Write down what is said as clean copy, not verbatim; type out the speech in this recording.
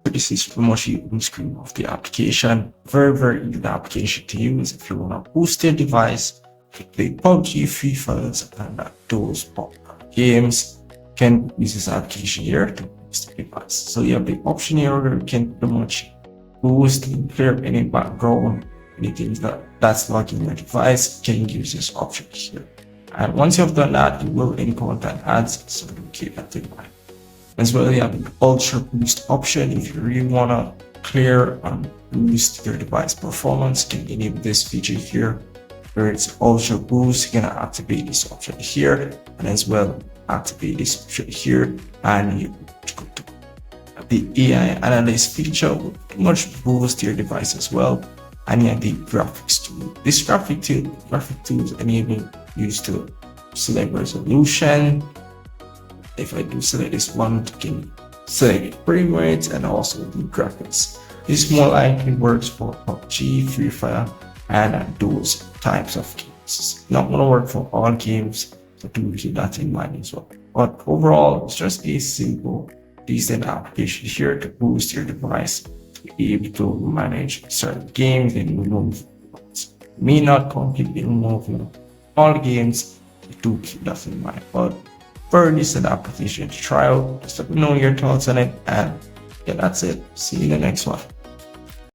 This is pretty much the home screen of the application. Very easy application to use if you want to boost your device to play PUBG, Free Fires, and those popular games. You can use this application here to boost the device. So you have the option here where you can pretty much boost and clear any background, anything that's blocking your device. You can use this option here. And once you have done that, you will encounter ads, so you keep that in mind. As well, you have the Ultra Boost option. If you really want to clear and boost your device performance, you can enable this feature here where it's Ultra Boost. You're going to activate this option here, and as well activate this option here, and you go to the AI Analyst feature will pretty much boost your device as well. And you have the graphics tool. This graphic tools enable you to select resolution. If I do select this one, you can select frame rate and also the graphics. This more likely works for PUBG, Free Fire, and those types of games. It's not going to work for all games, so do keep that in mind as well. But overall, it's just a simple, decent application here to boost your device to be able to manage certain games and remove. May not completely remove all games, do keep that in mind. But very decent application to try out. Just let me know your thoughts on it, and yeah, that's it. See you in the next one.